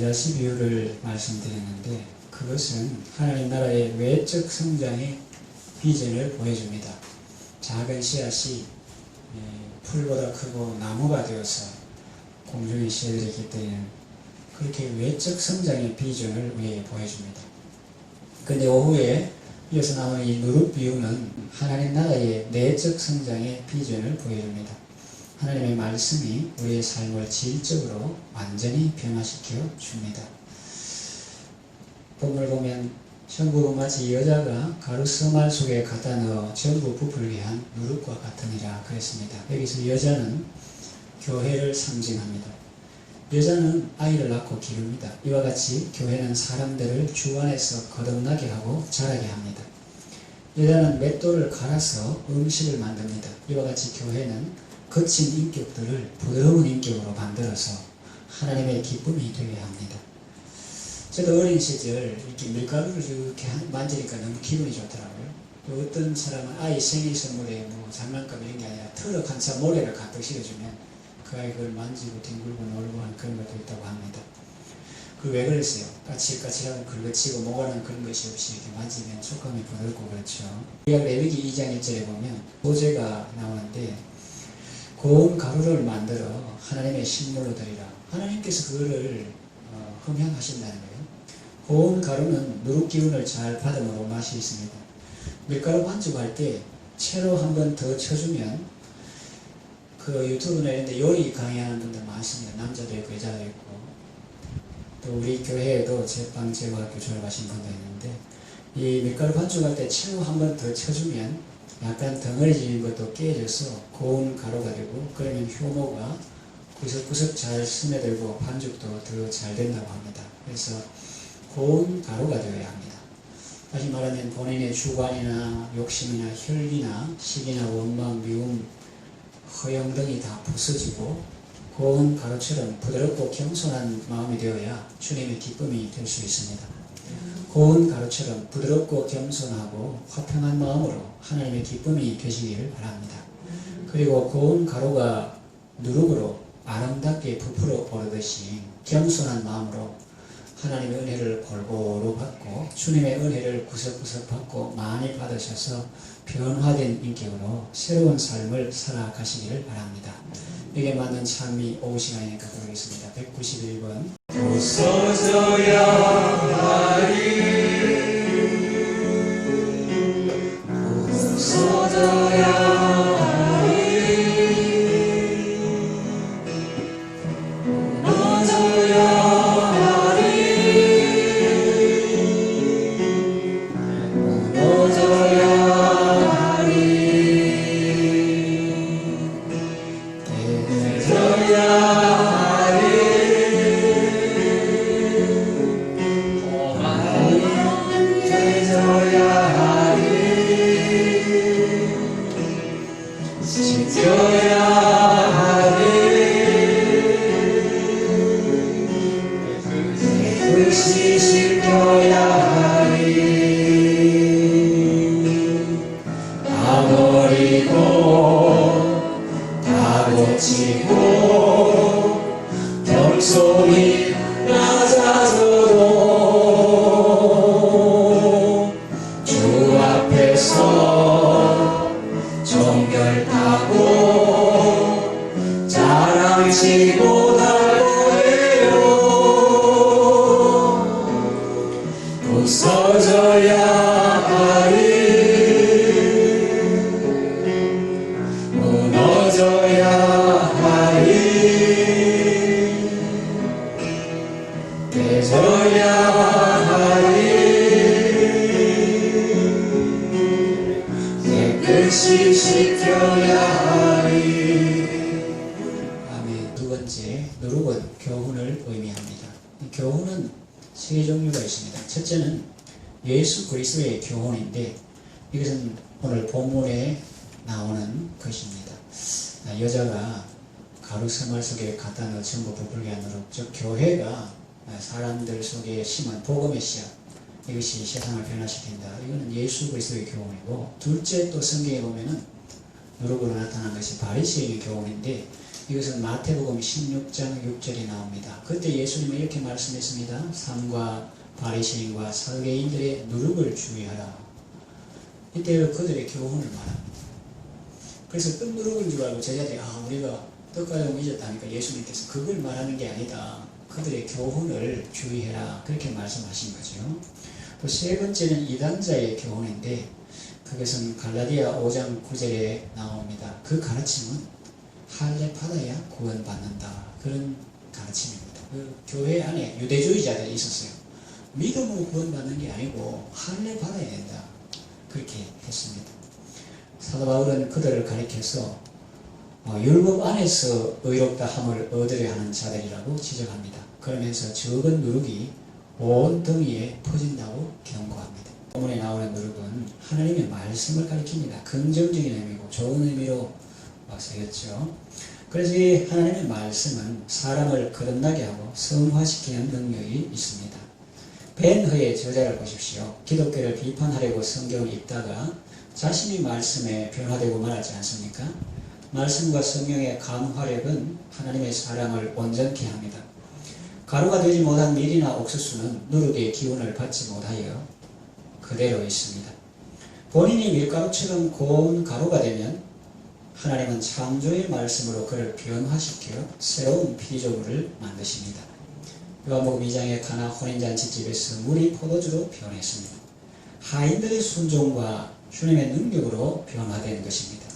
겨자씨 비유를 말씀드렸는데 그것은 하나님 나라의 외적 성장의 비전을 보여줍니다. 작은 씨앗이 풀보다 크고 나무가 되어서 공중에 씌어들기 때는 그렇게 외적 성장의 비전을 우리에게 보여줍니다. 그런데 오후에 이어서 나오는 이 누룩 비유는 하나님 나라의 내적 성장의 비전을 보여줍니다. 하나님의 말씀이 우리의 삶을 질적으로 완전히 변화시켜 줍니다. 본문을 보면 천국은 마치 여자가 가루 서말 속에 갖다 넣어 전부 부풀게 한 누룩과 같으니라 그랬습니다. 여기서 여자는 교회를 상징합니다. 여자는 아이를 낳고 기릅니다. 이와 같이 교회는 사람들을 주 안에서 거듭나게 하고 자라게 합니다. 여자는 맷돌을 갈아서 음식을 만듭니다. 이와 같이 교회는 거친 인격들을 부드러운 인격으로 만들어서 하나님의 기쁨이 되게 합니다. 저도 어린 시절 이렇게 밀가루를 이렇게 만지니까 너무 기분이 좋더라고요. 또 어떤 사람은 아이 생일 선물에 뭐 장난감 이런 게 아니라 트럭 한 차 모래를 가득 실어주면 그 아이 그걸 만지고 뒹굴고 놀고 하는 그런 것도 있다고 합니다. 그 왜 그랬어요? 까칠까칠하고 긁어치고 뭐가는 그런 것이 없이 이렇게 만지면 촉감이 부드럽고 그렇죠. 우리가 레위기 2장 1절에 보면 소재가 나오는데 고운 가루를 만들어 하나님의 식물로 드리라. 하나님께서 그거를 흠향하신다는 거예요. 고운 가루는 누룩 기운을 잘 받음으로 맛이 있습니다. 밀가루 반죽할 때 채로 한 번 더 쳐주면 그 유튜브나 이런 데 요리 강의하는 분들 많습니다. 남자도 있고 여자도 있고 또 우리 교회에도 제빵제과학교 졸업하신 분도 있는데 이 밀가루 반죽할 때 채로 한 번 더 쳐주면 약간 덩어리지는 것도 깨져서 고운 가루가 되고 그러면 효모가 구석구석 잘 스며들고 반죽도 더 잘 된다고 합니다. 그래서 고운 가루가 되어야 합니다. 다시 말하면 본인의 주관이나 욕심이나 혈기나 시기나 원망, 미움, 허영 등이 다 부서지고 고운 가루처럼 부드럽고 겸손한 마음이 되어야 주님의 기쁨이 될 수 있습니다. 고운 가루처럼 부드럽고 겸손하고 화평한 마음으로 하나님의 기쁨이 되시기를 바랍니다. 그리고 고운 가루가 누룩으로 아름답게 부풀어 오르듯이 겸손한 마음으로 하나님의 은혜를 골고루 받고 주님의 은혜를 구석구석 받고 많이 받으셔서 변화된 인격으로 새로운 삶을 살아가시기를 바랍니다. 여기에 맞는 찬미 오후 시간이니까 부르겠습니다. 191번 부서져야 하리 부서져야 아멘. 두 번째, 누룩은 교훈을 의미합니다. 교훈은 세 종류가 있습니다. 첫째는 예수 그리스도의 교훈인데 이것은 오늘 본문에 나오는 것입니다. 여자가 가루 서말 속에 갖다 넣어 전부 부풀게 한 누룩, 즉 교회가 사람들 속에 심은 복음의 씨앗, 이것이 세상을 변화시킨다. 이거는 예수 그리스도의 교훈이고, 둘째 또 성경에 보면은 누룩으로 나타난 것이 바리새인의 교훈인데 이것은 마태복음 16장 6절이 나옵니다. 그때 예수님은 이렇게 말씀했습니다. 삼가 바리새인과 서기인들의 누룩을 주의하라. 이때 그들의 교훈을 말합니다. 그래서 뜬 누룩인 줄 알고 제자들이 우리가 떡가지고 잊었다니까 예수님께서 그걸 말하는 게 아니다. 그들의 교훈을 주의해라. 그렇게 말씀하신 거죠. 또 세 번째는 이단자의 교훈인데 그것은 갈라디아 5장 9절에 나옵니다. 그 가르침은 할례 받아야 구원받는다. 그런 가르침입니다. 그 교회 안에 유대주의자들이 있었어요. 믿음으로 구원받는 게 아니고 할례 받아야 된다. 그렇게 했습니다. 사도 바울은 그들을 가리켜서 율법 안에서 의롭다 함을 얻으려 하는 자들이라고 지적합니다. 그러면서 적은 누룩이 온 덩이에 퍼진다고 경고합니다. 본문에 나오는 누룩은 하나님의 말씀을 가리킵니다. 긍정적인 의미고 좋은 의미로 쓰였죠. 그래서 이 하나님의 말씀은 사람을 거듭나게 하고 성화시키는 능력이 있습니다. 벤허의 저자를 보십시오. 기독교를 비판하려고 성경을 읽다가 자신이 말씀에 변화되고 말하지 않습니까? 말씀과 성령의 감화력은 하나님의 사람을 온전케 합니다. 가루가 되지 못한 밀이나 옥수수는 누룩의 기운을 받지 못하여 그대로 있습니다. 본인이 밀가루처럼 고운 가루가 되면 하나님은 창조의 말씀으로 그를 변화시켜 새로운 피조물을 만드십니다. 요한복음 2장의 가나 혼인잔치집에서 물이 포도주로 변했습니다. 하인들의 순종과 주님의 능력으로 변화된 것입니다.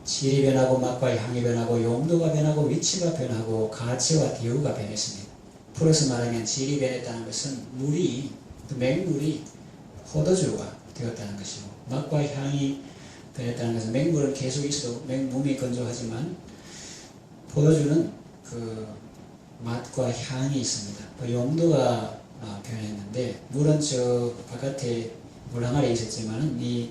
질이 변하고 맛과 향이 변하고 용도가 변하고 위치가 변하고 가치와 대우가 변했습니다. 풀어서 말하면 질이 변했다는 것은 맹물이 포도주가 되었다는 것이고 맛과 향이 변했다는 것은 맹물은 계속 있어도 몸이 건조하지만 포도주는 그 맛과 향이 있습니다. 용도가 변했는데 물은 저 바깥에 물 항아리에 있었지만 이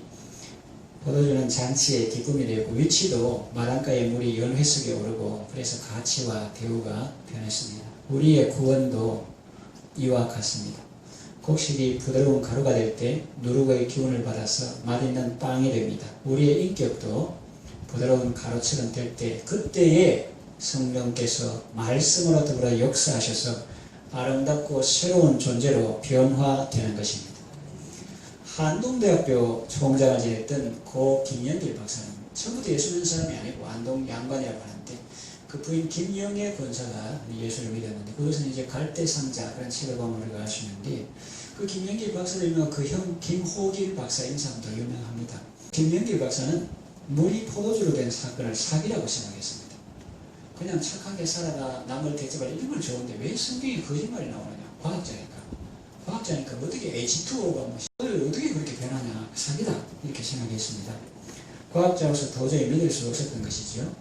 포도주는 잔치의 기쁨이 되었고 위치도 마당가의 물이 연회 속에 오르고 그래서 가치와 대우가 변했습니다. 우리의 구원도 이와 같습니다. 곡식이 부드러운 가루가 될 때 누룩의 기운을 받아서 맛있는 빵이 됩니다. 우리의 인격도 부드러운 가루처럼 될 때 그때에 성령께서 말씀으로 더불어 역사하셔서 아름답고 새로운 존재로 변화되는 것입니다. 한동대학교 총장을 지냈던 고 김영길 박사는 처음부터 예수 믿는 사람이 아니고 안동 양반이라고 하는데 그 부인 김영애 권사가 예수를 믿었는데 그것은 이제 갈대상자 그런 책을 보면 우리가 아시는데 그 김영길 박사는 그 형 김호길 박사인 사람도 유명합니다. 김영길 박사는 물이 포도주로 된 사건을 사기라고 생각했습니다. 그냥 착하게 살아가 남을 대접할 이런 건 좋은데 왜 성경에 거짓말이 나오느냐. 과학자니까 어떻게 H2O가 어떻게 그렇게 변하냐. 사기다 이렇게 생각했습니다. 과학자로서 도저히 믿을 수 없었던 것이죠.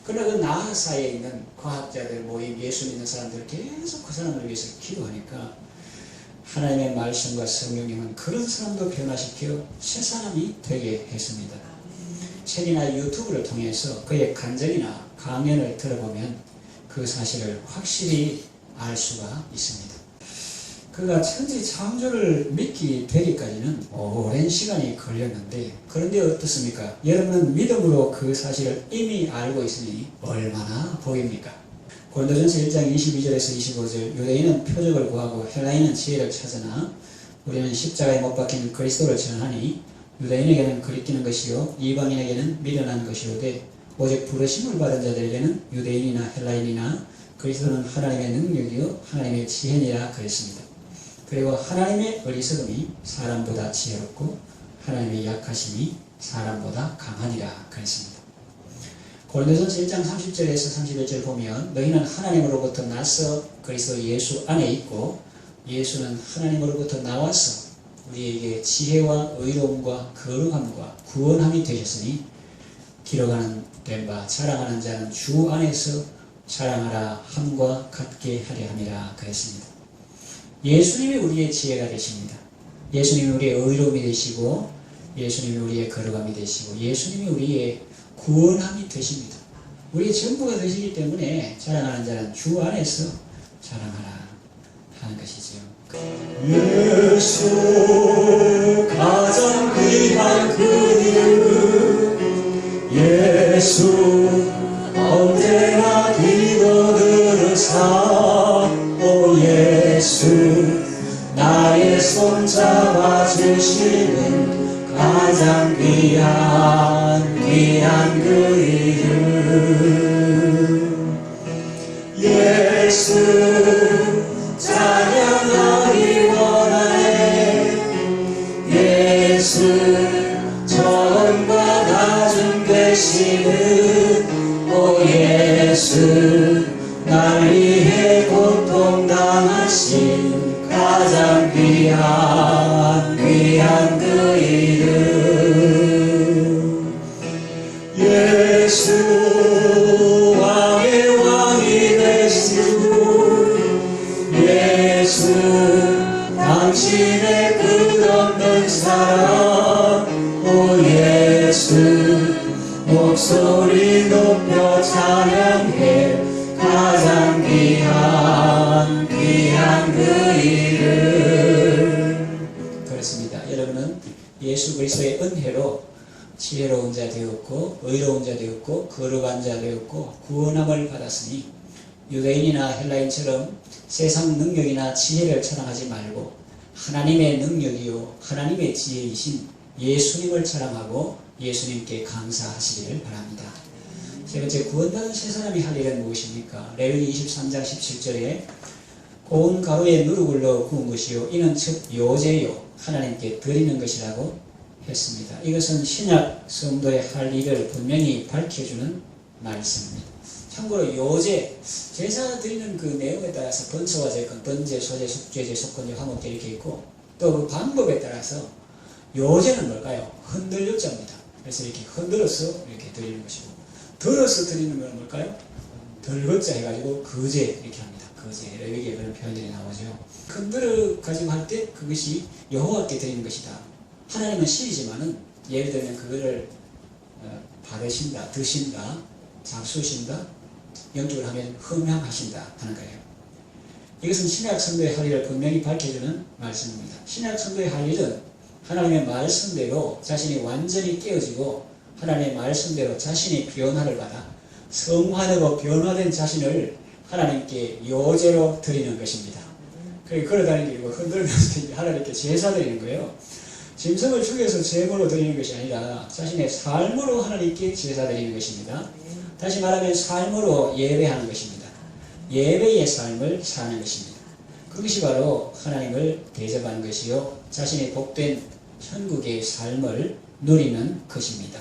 그러나 그 나사에 있는 과학자들 모임 예수 믿는 사람들 계속 그 사람을 위해서 기도하니까 하나님의 말씀과 성령님은 그런 사람도 변화시켜 새 사람이 되게 했습니다. 책이나 유튜브를 통해서 그의 간증이나 강연을 들어보면 그 사실을 확실히 알 수가 있습니다. 그가 천지 창조를 믿게 되기까지는 오랜 시간이 걸렸는데 그런데 어떻습니까? 여러분은 믿음으로 그 사실을 이미 알고 있으니 얼마나 복입니까? 고린도전서 1장 22절에서 25절 유대인은 표적을 구하고 헬라인은 지혜를 찾으나 우리는 십자가에 못 박힌 그리스도를 전하니 유대인에게는 거리끼는 것이요 이방인에게는 미련한 것이오되 오직 부르심을 받은 자들에게는 유대인이나 헬라인이나 그리스도는 하나님의 능력이요 하나님의 지혜니라 그랬습니다. 그리고 하나님의 어리석음이 사람보다 지혜롭고 하나님의 약하심이 사람보다 강하니라 그랬습니다. 고린도전서 1장 30절에서 31절 보면 너희는 하나님으로부터 나서 그리스도 예수 안에 있고 예수는 하나님으로부터 나와서 우리에게 지혜와 의로움과 거룩함과 구원함이 되셨으니 기록하는 된 바 자랑하는 자는 주 안에서 자랑하라 함과 같게 하려 함이라 그랬습니다. 예수님이 우리의 지혜가 되십니다. 예수님이 우리의 의로움이 되시고 예수님이 우리의 거룩함이 되시고 예수님이 우리의 구원함이 되십니다. 우리의 전부가 되시기 때문에 자랑하는 자는 주 안에서 자랑하라 하는 것이지요. 예수 가장 귀한 그 이름 예수 언제나 예수 나의 손 잡아주시는 가장 귀한 그 이름 예수 찬양하기 원하네 예수 처음과 나중 되시는 오 예수 날 위해 고통당하신 가장 귀한 그 이름 예수 왕의 왕이 되시고 예수 당신의 끝없는 사랑 오 예수 목소리 높여 찬양해 가장 귀한 그 이름 그렇습니다. 여러분은 예수 그리스도의 은혜로 지혜로운 자 되었고 의로운 자 되었고 거룩한 자 되었고 구원함을 받았으니 유대인이나 헬라인처럼 세상 능력이나 지혜를 자랑하지 말고 하나님의 능력이요 하나님의 지혜이신 예수님을 자랑하고 예수님께 감사하시기를 바랍니다. 세 번째, 구원받은 세 사람이 할 일은 무엇입니까? 레위기 23장 17절에 고운 가루에 누룩을 넣어 구운 것이요 이는 즉 요제요 하나님께 드리는 것이라고 했습니다. 이것은 신약 성도의 할 일을 분명히 밝혀주는 말씀입니다. 참고로 요제, 제사 드리는 그 내용에 따라서 번처와 제건, 번제, 소제, 속죄제, 속건제, 화목제 이렇게 있고 또 그 방법에 따라서 요제는 뭘까요? 흔들요자입니다. 그래서 이렇게 흔들어서 이렇게 드리는 것이고 덜어서 드리는 건 뭘까요? 덜거자 해가지고 거제 이렇게 합니다. 거제, 레위기에 그런 표현들이 나오죠. 흔들어 가지고 할 때 그것이 여호와께 드리는 것이다. 하나님은 신이지만은 예를 들면 그거를 받으신다, 드신다, 잡수신다, 영적으로 하면 흠양하신다 하는 거예요. 이것은 신약 성도의 할 일을 분명히 밝혀주는 말씀입니다. 신약 성도의 할 일은 하나님의 말씀대로 자신이 완전히 깨어지고 하나님의 말씀대로 자신이 변화를 받아 성화되고 변화된 자신을 하나님께 요제로 드리는 것입니다. 걸어다니는 게 흔들면서 하나님께 제사 드리는 거예요. 짐승을 죽여서 제물로 드리는 것이 아니라 자신의 삶으로 하나님께 제사 드리는 것입니다. 다시 말하면 삶으로 예배하는 것입니다. 예배의 삶을 사는 것입니다. 그것이 바로 하나님을 대접하는 것이요 자신의 복된 천국의 삶을 누리는 것입니다.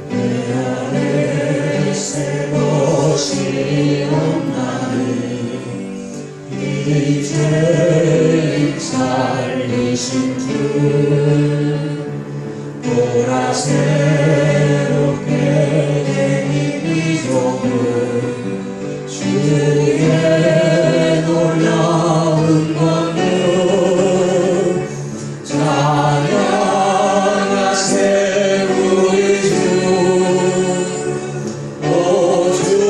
내 안에 새 것이 없나니 이제 살리신 주 보라 새롭게 된 이 종을 주의 놀라운 권능 찬양하세 우리 주 오 주여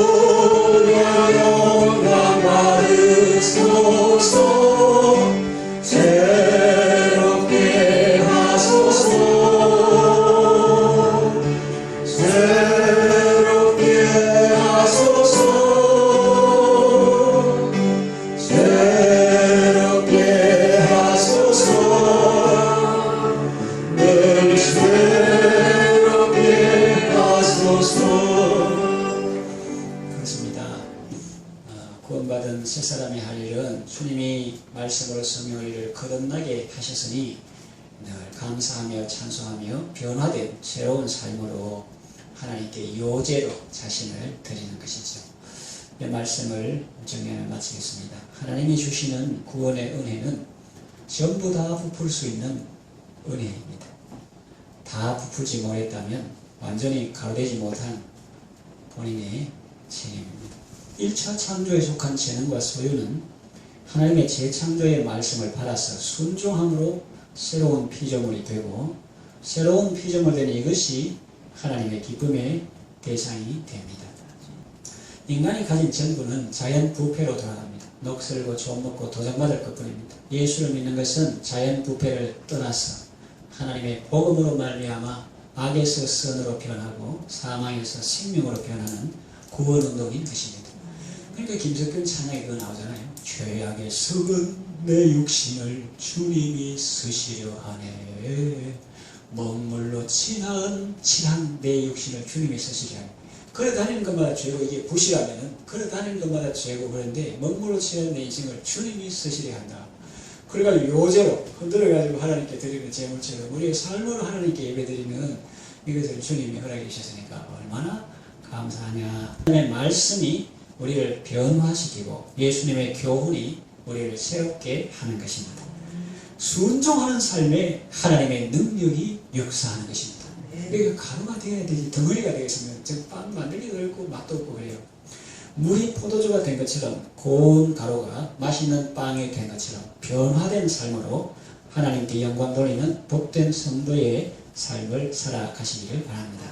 영광 받으소서 새롭게 하소서 새롭게 하소서 새롭게 하소서 늘 새롭게 하소서. 그렇습니다. 구원받은 세 사람이 할 일은 주님이 말씀으로 성령을 거듭나게 하셨으니 늘 감사하며 찬송하며 변화된 새로운 삶으로 하나님께 요제로 자신을 드리는 것이죠. 이 말씀을 정리해 마치겠습니다. 하나님이 주시는 구원의 은혜는 전부 다 부풀 수 있는 은혜입니다. 다 부풀지 못했다면 완전히 가루되지 못한 본인의 책임입니다. 1차 창조에 속한 재능과 소유는 하나님의 재창조의 말씀을 받아서 순종함으로 새로운 피조물이 되고 새로운 피조물 된 이것이 하나님의 기쁨의 대상이 됩니다. 인간이 가진 전부는 자연 부패로 돌아갑니다. 녹슬고 좀 먹고 도전받을 것뿐입니다. 예수를 믿는 것은 자연 부패를 떠나서 하나님의 복음으로 말미암아 악에서 선으로 변하고 사망에서 생명으로 변하는 구원운동인 것입니다. 그러니까 김석균 찬양에 그거 나오잖아요. 죄악의 썩은 내 육신을 주님이 쓰시려 하네. 먹물로 친한 내 육신을 주님이 쓰시려 하네. 걸어 다니는 것마다 죄고, 이게 부시라면은 걸어 다니는 것마다 죄고, 그런데 먹물로 친한 내 인생을 주님이 쓰시려 한다. 그래가지고 요제로 흔들어가지고 하나님께 드리는 제물처럼 우리의 삶으로 하나님께 예배드리면 이것을 주님이 허락해 주셨으니까 얼마나 감사하냐. 하나님의 말씀이 우리를 변화시키고 예수님의 교훈이 우리를 새롭게 하는 것입니다. 순종하는 삶에 하나님의 능력이 역사하는 것입니다. 그러니까 가루가 되어야 되지 덩어리가 되겠으면 빵 만들기도 어렵고 맛도 없고 그래요. 물이 포도주가 된 것처럼 고운 가루가 맛있는 빵이 된 것처럼 변화된 삶으로 하나님께 영광 돌리는 복된 성도의 삶을 살아가시기를 바랍니다.